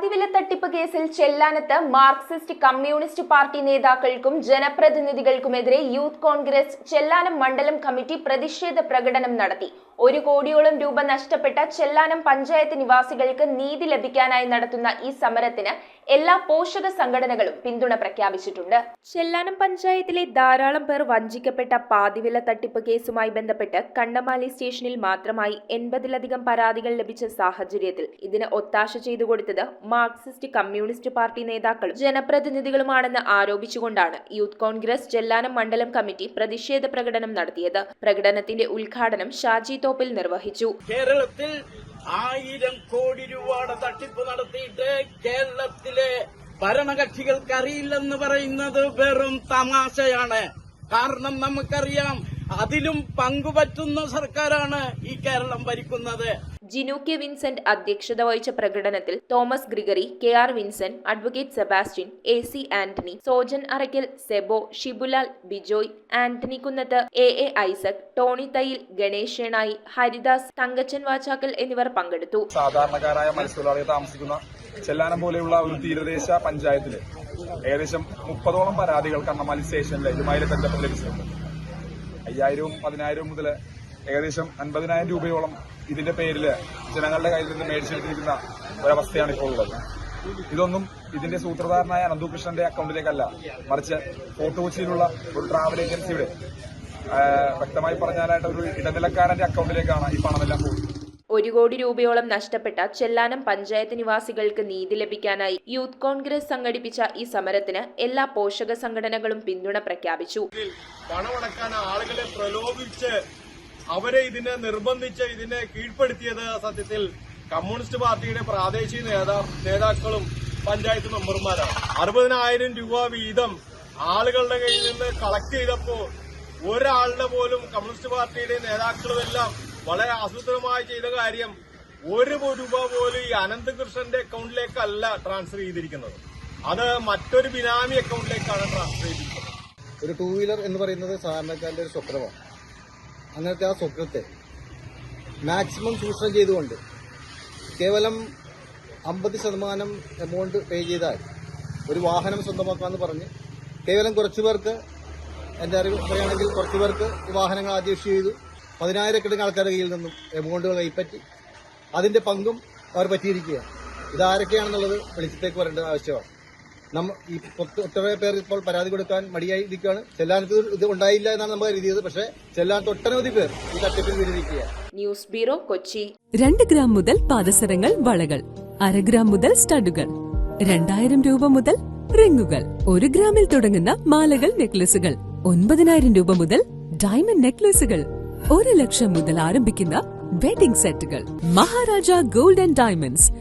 പാതിവില തട്ടിപ്പ് കേസിൽ ചെല്ലാനത്ത് Marxist communist party നേതാക്കൾക്കും ജനപ്രതിനിധികൾക്കുമെതിരെ യൂത്ത് കോൺഗ്രസ് ചെല്ലാനം മണ്ഡലം കമ്മിറ്റി പ്രതിഷേധ പ്രകടനം നടത്തി. 1 കോടിയോളം രൂപ നഷ്ടപ്പെട്ട ചെല്ലാനം പഞ്ചായത്ത് നിവാസികൾക്ക് നീതി ലഭിക്കാനായി നടത്തുന്ന ഈ സമരത്തിന് എല്ലാ പോഷക സംഘടനകളും പിന്തുണ പ്രഖ്യാപിച്ചിട്ടുണ്ട്. ചെല്ലാനം പഞ്ചായത്തിലെ ധാരാളം പേർ വഞ്ചിക്കപ്പെട്ട പാതിവില തട്ടിപ്പ് കേസുമായി ബന്ധപ്പെട്ട് കണ്ണമാലി സ്റ്റേഷനിൽ മാത്രമായി 80-ലധികം പരാതികൾ ലഭിച്ച സാഹചര്യത്തിൽ ഇതിന് ഒത്താശ ചെയ്തു കൊടുത്തത് മാർക്സിസ്റ്റ് കമ്മ്യൂണിസ്റ്റ് പാർട്ടി നേതാക്കളും ജനപ്രതിനിധികളുമാണെന്ന് ആരോപിച്ചുകൊണ്ടാണ് യൂത്ത് കോൺഗ്രസ് ചെല്ലാനം മണ്ഡലം കമ്മിറ്റി പ്രതിഷേധ പ്രകടനം നടത്തിയത്. പ്രകടനത്തിന്റെ ഉദ്ഘാടനം ഷാജി തോപ്പിൽ നിർവഹിച്ചു. കേരളത്തിൽ 1000 കോടി രൂപയുടെ തട്ടിപ്പ് നടത്തിയിട്ട് കേരളത്തിലെ ഭരണകക്ഷികൾക്ക് അറിയില്ലെന്ന് പറയുന്നത് വെറും തമാശയാണ്. കാരണം നമുക്കറിയാം, അതിലും പങ്കുപറ്റുന്ന സർക്കാരാണ് ഈ കേരളം ഭരിക്കുന്നത്. ജിനു കെ വിൻസെന്റ് അധ്യക്ഷത വഹിച്ച പ്രകടനത്തിൽ Thomas Gregory, KR Vincent, advocate Sebastian, AC Antony, Sojan Arackal, Sebo, Shibulal, Bijoy, Antony Kunnath, AA Isaac, Tony Thayyil, Ganesh Shenoy, Haridas, Thankachan Vachakkal എന്നിവർ പങ്കെടുത്തു. സാധാരണക്കാരായ മത്സ്യത്തൊഴിലാളികൾ താമസിക്കുന്ന ചെല്ലാനം പോലെയുള്ള ഒരു തീരദേശ പഞ്ചായത്തില് ഏകദേശം 30ഓളം പരാതികൾ കണ്ണമാലി സ്റ്റേഷനിൽ ഇതുമായി ബന്ധപ്പെട്ട് ലഭിച്ചിട്ടുണ്ട്. 5000-വും 10,000-വും മുതൽ ഏകദേശം 50,000 രൂപയോളം ഇതിന്റെ പേരിൽ ജനങ്ങളുടെ കയ്യിൽ നിന്ന് മേടിച്ചെടുത്തിരിക്കുന്ന ഒരവസ്ഥയാണ് ഇപ്പോൾ ഉള്ളത്. ഇതൊന്നും ഇതിന്റെ സൂത്രധാരനായ അനന്തകൃഷ്ണന്റെ അക്കൗണ്ടിലേക്കല്ല, മറിച്ച് ഫോർട്ട് കൊച്ചിയിലുള്ള ഒരു ട്രാവൽ ഏജൻസിയുടെ വ്യക്തമായി പറഞ്ഞാലായിട്ട് ഒരു ഇടനിലക്കാരന്റെ അക്കൗണ്ടിലേക്കാണ് ഈ പണമെല്ലാം പോകുന്നത്. 1 കോടി രൂപയോളം നഷ്ടപ്പെട്ട ചെല്ലാനം പഞ്ചായത്ത് നിവാസികൾക്ക് നീതി ലഭിക്കാനായി യൂത്ത് കോൺഗ്രസ് സംഘടിപ്പിച്ച ഈ സമരത്തിന് എല്ലാ പോഷക സംഘടനകളും പിന്തുണ പ്രഖ്യാപിച്ചു. പണമടക്കാൻ ആളുകളെ പ്രലോഭിച്ച് അവരെ ഇതിനെ നിർബന്ധിച്ച് ഇതിനെ കീഴ്പ്പെടുത്തിയത് സത്യത്തിൽ കമ്മ്യൂണിസ്റ്റ് പാർട്ടിയുടെ പ്രാദേശിക നേതാക്കളും പഞ്ചായത്ത് മെമ്പർമാരാണ്. 60,000 രൂപ വീതം ആളുകളുടെ കയ്യിൽ നിന്ന് കളക്ട് ചെയ്തപ്പോൾ ഒരാളുടെ പോലും കമ്മ്യൂണിസ്റ്റ് പാർട്ടിയുടെ നേതാക്കളുമെല്ലാം വളരെ ആസൂത്രിതമായി ചെയ്ത കാര്യം 1 രൂപ പോലും ഈ അനന്തകൃഷ്ണന്റെ അക്കൗണ്ടിലേക്കല്ല ട്രാൻസ്ഫർ ചെയ്തിരിക്കുന്നത്. അത് മറ്റൊരു ബിനാമി അക്കൗണ്ടിലേക്കാണ് ട്രാൻസ്ഫർ ചെയ്തിരിക്കുന്നത്. ഒരു 2 വീലർ എന്ന് പറയുന്നത് സാധാരണക്കാരുടെ ഒരു സ്വപ്നമാണ്. അങ്ങനത്തെ ആ സ്വപ്നത്തെ മാക്സിമം ചൂഷണം ചെയ്തുകൊണ്ട് കേവലം 50% എമൗണ്ട് പേ ചെയ്താൽ ഒരു വാഹനം സ്വന്തമാക്കാമെന്ന് പറഞ്ഞ് കേവലം കുറച്ചു പേർക്ക്, എൻ്റെ അറിവ് പറയുകയാണെങ്കിൽ കുറച്ചു പേർക്ക് ഈ വാഹനങ്ങൾ ആദ്യം ഇഷ്യൂ ചെയ്തു. 10,000 ആൾക്കാരുടെ കയ്യിൽ നിന്നും എമൗണ്ടുകൾ കൈപ്പറ്റി അതിന്റെ പങ്കും അവർ പറ്റിയിരിക്കുകയാണ്. ഇതാരൊക്കെയാണെന്നുള്ളത് വെളിച്ചത്തേക്ക് വരേണ്ട ആവശ്യമാണ്. ഈ ഒട്ടേറെ പേർ ഇപ്പോൾ പരാതി കൊടുക്കാൻ മടിയായി ഇരിക്കുകയാണ്. ചെല്ലാനത്ത് ഇത് ഉണ്ടായില്ല എന്നാണ് നമ്മൾ കരുതിയത്. പക്ഷേ ചെല്ലാനത്ത് ഒട്ടനവധി പേർ ഈ തട്ടിപ്പിൽ വീണിരിക്കുകയാണ്. News bureau, Kochi. 2 ഗ്രാം മുതൽ പാദസരങ്ങൾ, വളകൾ, 1/2 ഗ്രാം മുതൽ സ്റ്റഡുകൾ, 2000 രൂപ മുതൽ റിങ്ങുകൾ, 1 ഗ്രാമിൽ തുടങ്ങുന്ന മാലകൾ, നെക്ലസുകൾ, 9,000 രൂപ മുതൽ ഡയമണ്ട് നെക്ലസുകൾ, 1 ലക്ഷം മുതൽ ആരംഭിക്കുന്ന വെഡിംഗ് സെറ്റുകൾ. Maharaja gold and diamonds,